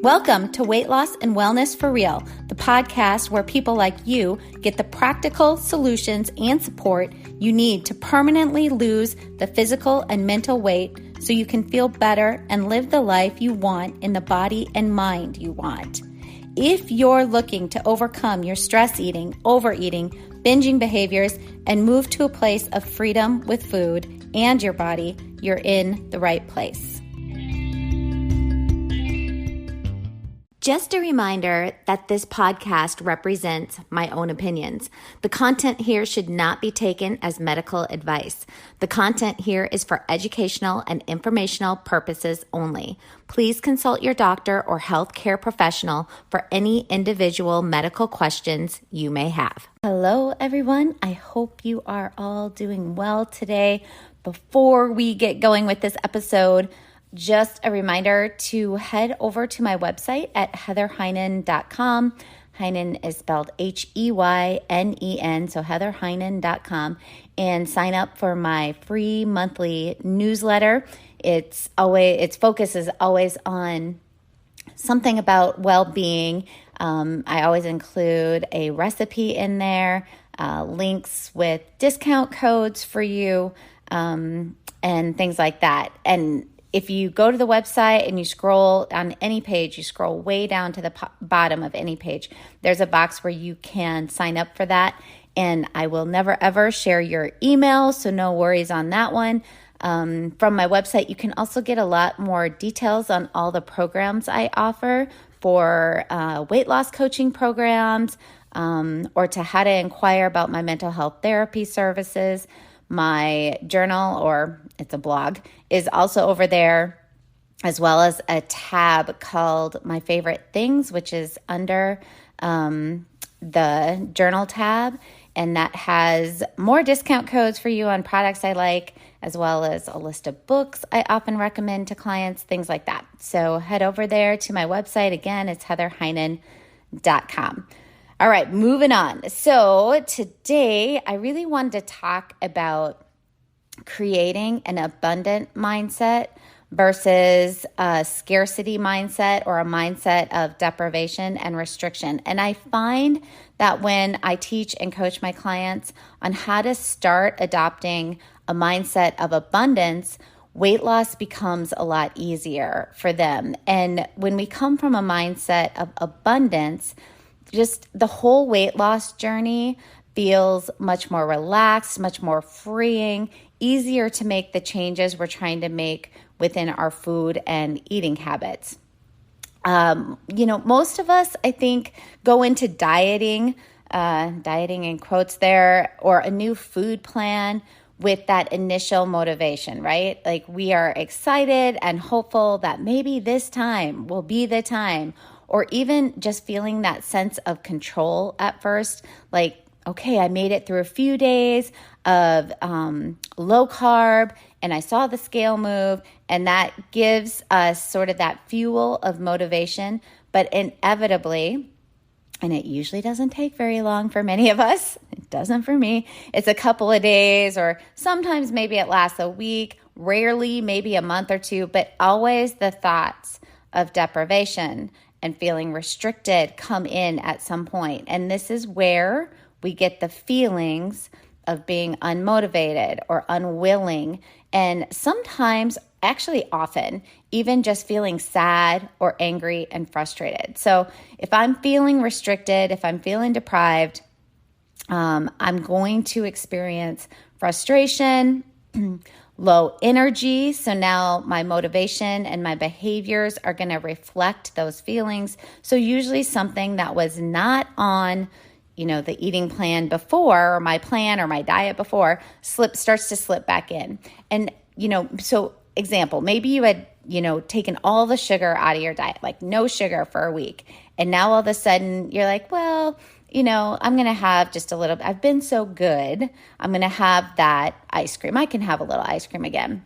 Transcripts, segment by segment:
Welcome to Weight Loss and Wellness for Real, the podcast where people like you get the practical solutions and support you need to permanently lose the physical and mental weight so you can feel better and live the life you want in the body and mind you want. If you're looking to overcome your stress eating, overeating, binging behaviors, and move to a place of freedom with food and your body, you're in the right place. Just a reminder that this podcast represents my own opinions. The content here should not be taken as medical advice. The content here is for educational and informational purposes only. Please consult your doctor or healthcare professional for any individual medical questions you may have. Hello, everyone. I hope you are all doing well today. Before we get going with this episode, just a reminder to head over to my website at heatherheynen.com. Heinen is spelled Heynen, so heatherheynen.com, and sign up for my free monthly newsletter. Its focus is always on something about well-being. I always include a recipe in there, links with discount codes for you, and things like that. And if you go to the website and you scroll on any page, you scroll way down to the bottom of any page, there's a box where you can sign up for that. And I will never, ever share your email, so no worries on that one. From my website, you can also get a lot more details on all the programs I offer for weight loss coaching programs, or to how to inquire about my mental health therapy services. My journal, or it's a blog, is also over there, as well as a tab called My Favorite Things, which is under the journal tab. And that has more discount codes for you on products I like, as well as a list of books I often recommend to clients, things like that. So head over there to my website. Again, it's heatherheynen.com. All right, moving on. So today I really wanted to talk about creating an abundant mindset versus a scarcity mindset, or a mindset of deprivation and restriction. And I find that when I teach and coach my clients on how to start adopting a mindset of abundance, weight loss becomes a lot easier for them. And when we come from a mindset of abundance, just the whole weight loss journey feels much more relaxed, much more freeing, easier to make the changes we're trying to make within our food and eating habits. Most of us, I think, go into dieting in quotes there, or a new food plan with that initial motivation, right? Like, we are excited and hopeful that maybe this time will be the time, or even just feeling that sense of control at first, like, okay, I made it through a few days of low carb and I saw the scale move, and that gives us sort of that fuel of motivation. But inevitably, and it usually doesn't take very long for many of us, it doesn't for me, it's a couple of days, or sometimes maybe it lasts a week, rarely maybe a month or two, but always the thoughts of deprivation and feeling restricted come in at some point. And this is where we get the feelings of being unmotivated or unwilling, and sometimes, actually often, even just feeling sad or angry and frustrated. So if I'm feeling restricted, if I'm feeling deprived, I'm going to experience frustration, low energy. So now my motivation and my behaviors are going to reflect those feelings. So usually something that was not on, the eating plan before, or my plan or my diet before, starts to slip back in. And, so example, maybe you had, taken all the sugar out of your diet, like no sugar for a week. And now all of a sudden you're like, well, I'm going to have just a little, I've been so good, I'm going to have that ice cream. I can have a little ice cream again.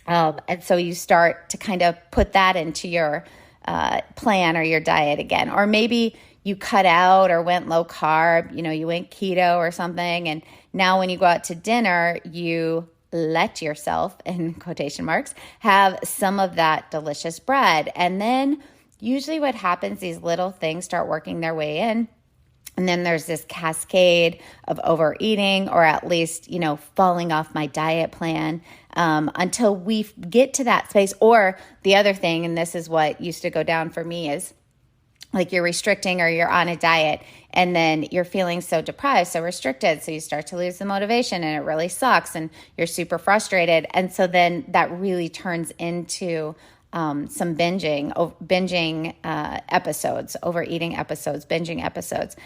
And so you start to kind of put that into your plan or your diet again. Or maybe you cut out or went low carb, you went keto or something. And now when you go out to dinner, you let yourself, in quotation marks, have some of that delicious bread. And then usually what happens, these little things start working their way in. And then there's this cascade of overeating, or at least, falling off my diet plan, until we get to that space. Or the other thing, and this is what used to go down for me, is like you're restricting or you're on a diet and then you're feeling so deprived, so restricted. So you start to lose the motivation and it really sucks and you're super frustrated. And so then that really turns into some binging episodes, overeating episodes, binging episodes.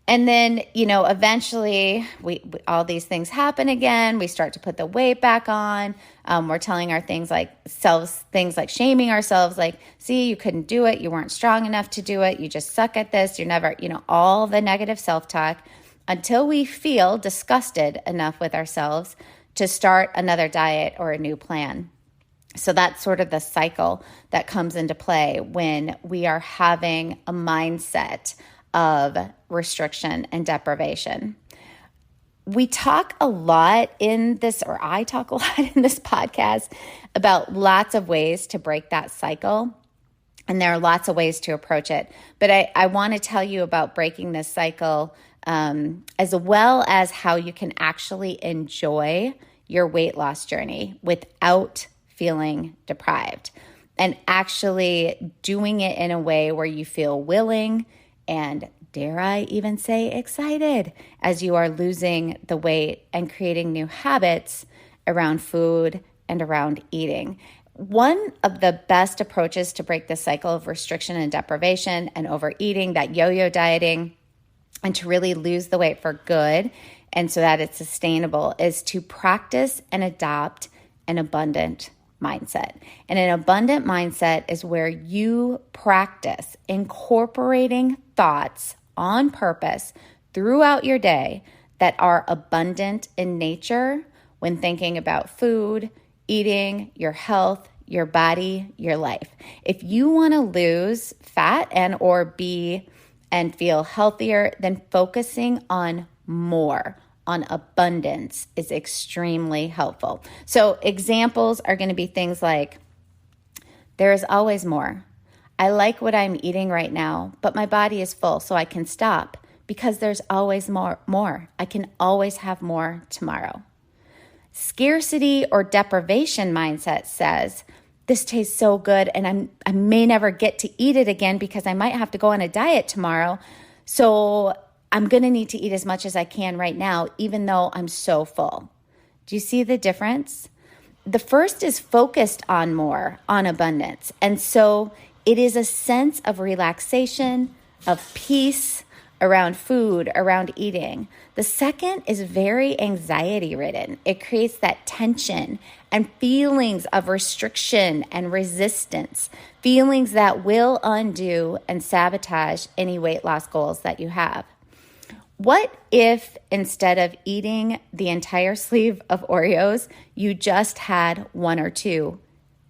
And then, eventually we all these things happen again. We start to put the weight back on. We're telling our things like shaming ourselves, like, see, you couldn't do it. You weren't strong enough to do it. You just suck at this. You're never, all the negative self-talk, until we feel disgusted enough with ourselves to start another diet or a new plan. So that's sort of the cycle that comes into play when we are having a mindset of restriction and deprivation. We talk a lot in this, or I talk a lot in this podcast, about lots of ways to break that cycle. And there are lots of ways to approach it. But I want to tell you about breaking this cycle, as well as how you can actually enjoy your weight loss journey without feeling deprived, and actually doing it in a way where you feel willing and, dare I even say, excited as you are losing the weight and creating new habits around food and around eating. One of the best approaches to break the cycle of restriction and deprivation and overeating, that yo-yo dieting, and to really lose the weight for good and so that it's sustainable, is to practice and adopt an abundant mindset. And an abundant mindset is where you practice incorporating thoughts on purpose throughout your day that are abundant in nature when thinking about food, eating, your health, your body, your life. If you want to lose fat and/or be and feel healthier, then focusing on more, on abundance, is extremely helpful. So examples are going to be things like, there is always more. I like what I'm eating right now, but my body is full, so I can stop because there's always more. I can always have more tomorrow. Scarcity or deprivation mindset says, this tastes so good and I may never get to eat it again because I might have to go on a diet tomorrow. So I'm going to need to eat as much as I can right now, even though I'm so full. Do you see the difference? The first is focused on more, on abundance. And so it is a sense of relaxation, of peace around food, around eating. The second is very anxiety ridden. It creates that tension and feelings of restriction and resistance, feelings that will undo and sabotage any weight loss goals that you have. What if instead of eating the entire sleeve of Oreos, you just had one or two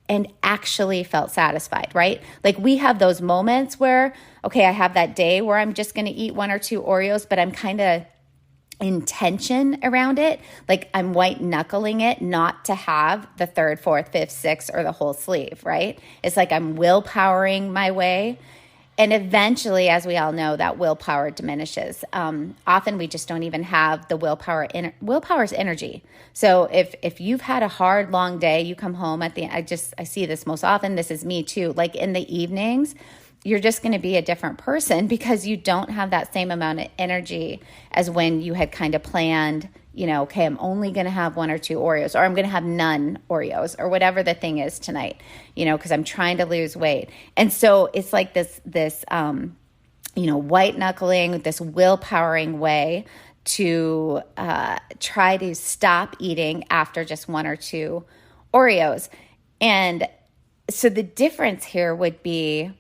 and actually felt satisfied, right? Like we have those moments where, okay, I have that day where I'm just going to eat one or two Oreos, but I'm kind of in tension around it. Like I'm white knuckling it not to have the third, fourth, fifth, sixth, or the whole sleeve, right? It's like I'm willpowering my way. And eventually, as we all know, that willpower diminishes. Often we just don't even have the willpower. Willpower is energy. So if you've had a hard, long day, you come home at the end. I see this most often. This is me too. Like in the evenings, you're just going to be a different person because you don't have that same amount of energy as when you had kind of planned, okay, I'm only going to have one or two Oreos, or I'm going to have none Oreos, or whatever the thing is tonight, because I'm trying to lose weight. And so it's like this white knuckling, this willpowering way to try to stop eating after just one or two Oreos. And so the difference here would be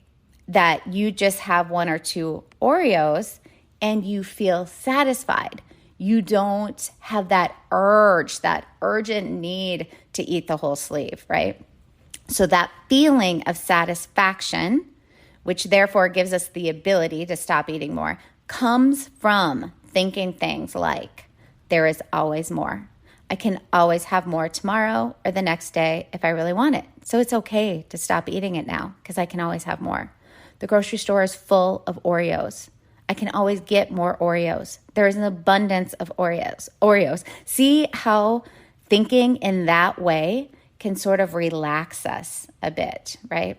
that you just have one or two Oreos and you feel satisfied. You don't have that urge, that urgent need to eat the whole sleeve, right? So that feeling of satisfaction, which therefore gives us the ability to stop eating more, comes from thinking things like, there is always more. I can always have more tomorrow or the next day if I really want it. So it's okay to stop eating it now because I can always have more. The grocery store is full of Oreos. I can always get more Oreos. There is an abundance of Oreos. See how thinking in that way can sort of relax us a bit, right?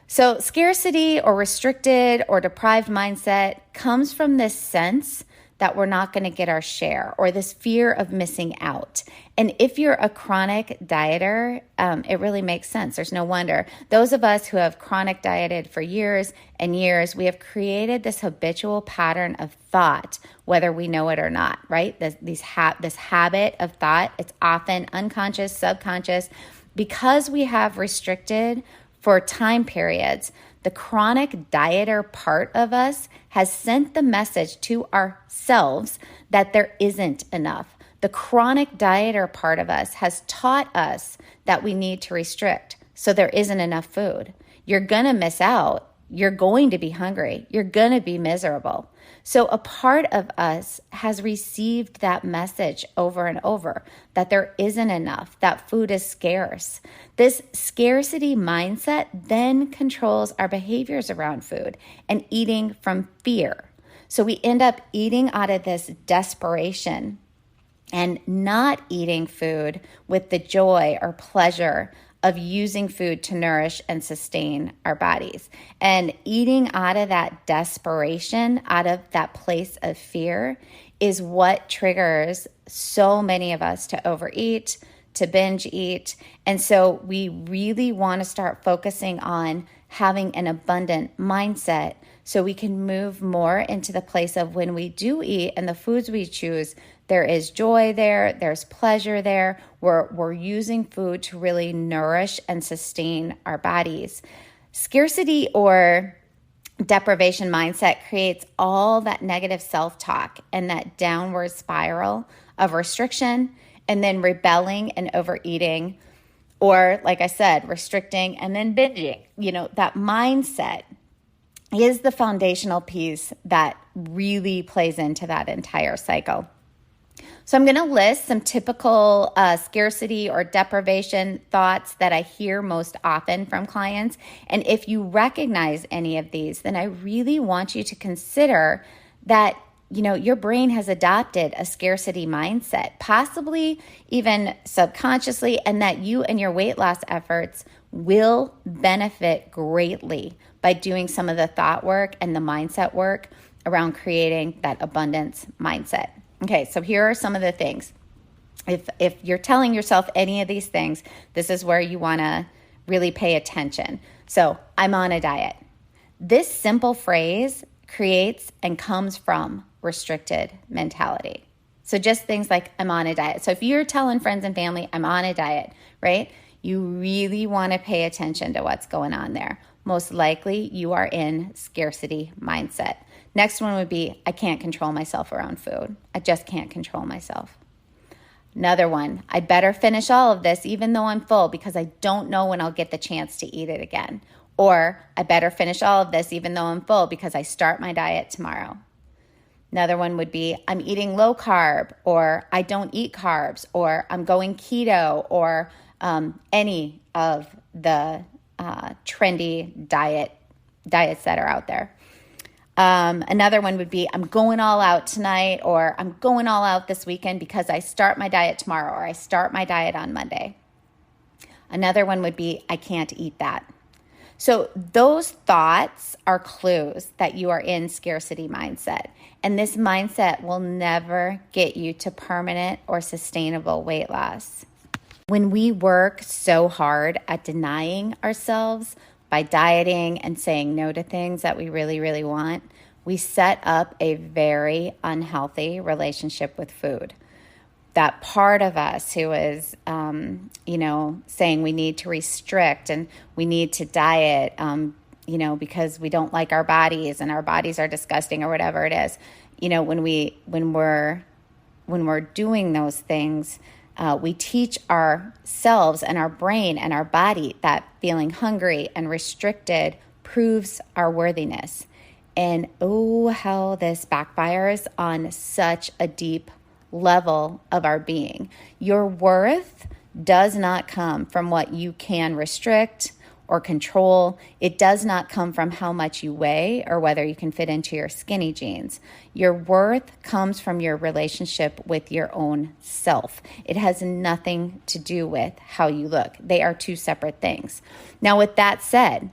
So scarcity or restricted or deprived mindset comes from this sense that we're not going to get our share, or this fear of missing out. And if you're a chronic dieter, it really makes sense. There's no wonder. Those of us who have chronic dieted for years and years, we have created this habitual pattern of thought, whether we know it or not, right? This habit of thought, it's often unconscious, subconscious. Because we have restricted for time periods, the chronic dieter part of us has sent the message to ourselves that there isn't enough. The chronic dieter part of us has taught us that we need to restrict, so there isn't enough food. You're going to miss out. You're going to be hungry. You're going to be miserable. So a part of us has received that message over and over that there isn't enough, that food is scarce. This scarcity mindset then controls our behaviors around food and eating from fear. So we end up eating out of this desperation and not eating food with the joy or pleasure of using food to nourish and sustain our bodies. And eating out of that desperation, out of that place of fear, is what triggers so many of us to overeat, to binge eat. And so we really want to start focusing on having an abundant mindset so we can move more into the place of when we do eat and the foods we choose, there is joy there, there's pleasure there. We're using food to really nourish and sustain our bodies. Scarcity or deprivation mindset creates all that negative self-talk and that downward spiral of restriction and then rebelling and overeating, or like I said, restricting and then binging. That mindset is the foundational piece that really plays into that entire cycle. So I'm going to list some typical scarcity or deprivation thoughts that I hear most often from clients. And if you recognize any of these, then I really want you to consider that, your brain has adopted a scarcity mindset, possibly even subconsciously, and that you and your weight loss efforts will benefit greatly by doing some of the thought work and the mindset work around creating that abundance mindset. Okay, so here are some of the things. If you're telling yourself any of these things, this is where you want to really pay attention. So, I'm on a diet. This simple phrase creates and comes from restricted mentality. So just things like, I'm on a diet. So if you're telling friends and family, I'm on a diet, right? You really want to pay attention to what's going on there. Most likely you are in scarcity mindset. Next one would be, I can't control myself around food. I just can't control myself. Another one, I better finish all of this even though I'm full because I don't know when I'll get the chance to eat it again. Or I better finish all of this even though I'm full because I start my diet tomorrow. Another one would be, I'm eating low carb, or I don't eat carbs, or I'm going keto, or any of the trendy diets that are out there. Another one would be, I'm going all out tonight, or I'm going all out this weekend because I start my diet tomorrow, or I start my diet on Monday. Another one would be, I can't eat that. So those thoughts are clues that you are in scarcity mindset. And this mindset will never get you to permanent or sustainable weight loss. When we work so hard at denying ourselves by dieting and saying no to things that we really, really want, we set up a very unhealthy relationship with food. That part of us who is, saying we need to restrict and we need to diet, because we don't like our bodies and our bodies are disgusting or whatever it is. When we're doing those things, we teach ourselves and our brain and our body that feeling hungry and restricted proves our worthiness. And oh, how this backfires on such a deep level of our being. Your worth does not come from what you can restrict or control. It does not come from how much you weigh or whether you can fit into your skinny jeans. Your worth comes from your relationship with your own self. It has nothing to do with how you look. They are two separate things. Now, with that said,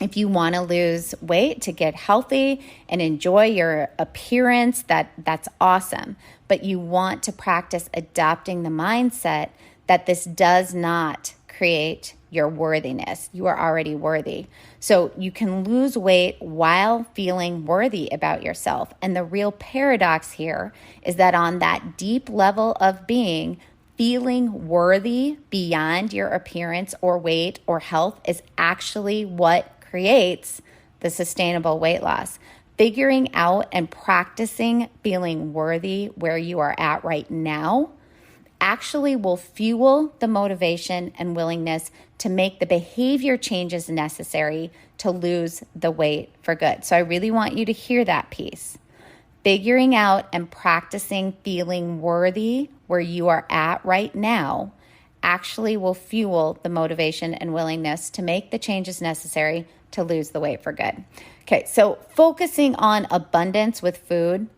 if you want to lose weight to get healthy and enjoy your appearance, that's awesome. But you want to practice adopting the mindset that this does not create your worthiness. You are already worthy. So you can lose weight while feeling worthy about yourself. And the real paradox here is that on that deep level of being, feeling worthy beyond your appearance or weight or health is actually what creates the sustainable weight loss. Figuring out and practicing feeling worthy where you are at right now actually will fuel the motivation and willingness to make the behavior changes necessary to lose the weight for good. So I really want you to hear that piece. Figuring out and practicing feeling worthy where you are at right now actually will fuel the motivation and willingness to make the changes necessary to lose the weight for good. Okay, so focusing on abundance with food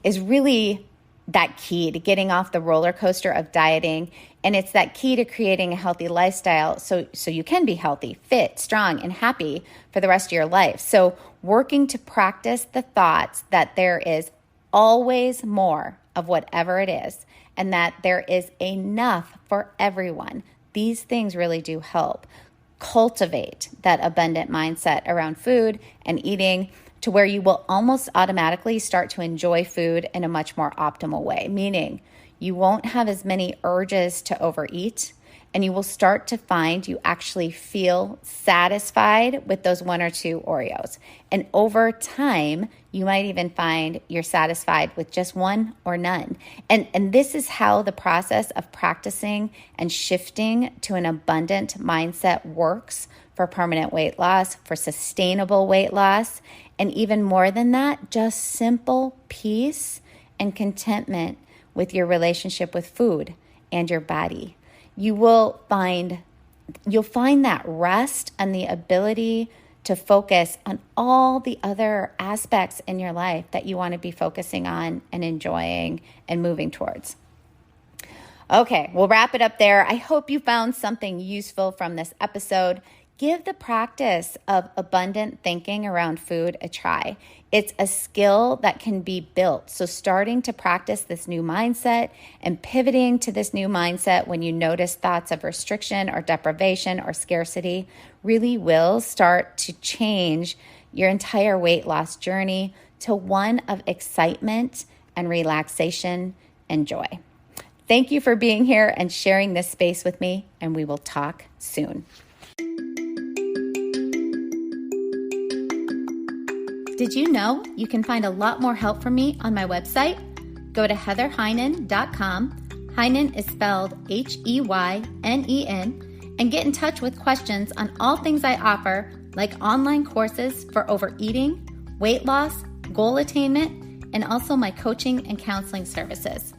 is really that key to getting off the roller coaster of dieting. And it's that key to creating a healthy lifestyle so you can be healthy, fit, strong, and happy for the rest of your life. So working to practice the thoughts that there is always more of whatever it is, and that there is enough for everyone. These things really do help cultivate that abundant mindset around food and eating to where you will almost automatically start to enjoy food in a much more optimal way, meaning you won't have as many urges to overeat, and you will start to find you actually feel satisfied with those one or two Oreos. And over time, you might even find you're satisfied with just one or none. And this is how the process of practicing and shifting to an abundant mindset works for permanent weight loss, for sustainable weight loss, and even more than that, just simple peace and contentment with your relationship with food and your body. You'll find that rest and the ability to focus on all the other aspects in your life that you want to be focusing on and enjoying and moving towards. Okay, we'll wrap it up there. I hope you found something useful from this episode. Give the practice of abundant thinking around food a try. It's a skill that can be built. So starting to practice this new mindset and pivoting to this new mindset when you notice thoughts of restriction or deprivation or scarcity really will start to change your entire weight loss journey to one of excitement and relaxation and joy. Thank you for being here and sharing this space with me, and we will talk soon. Did you know you can find a lot more help from me on my website? Go to heatherheynen.com. Heynen is spelled Heynen, and get in touch with questions on all things I offer, like online courses for overeating, weight loss, goal attainment, and also my coaching and counseling services.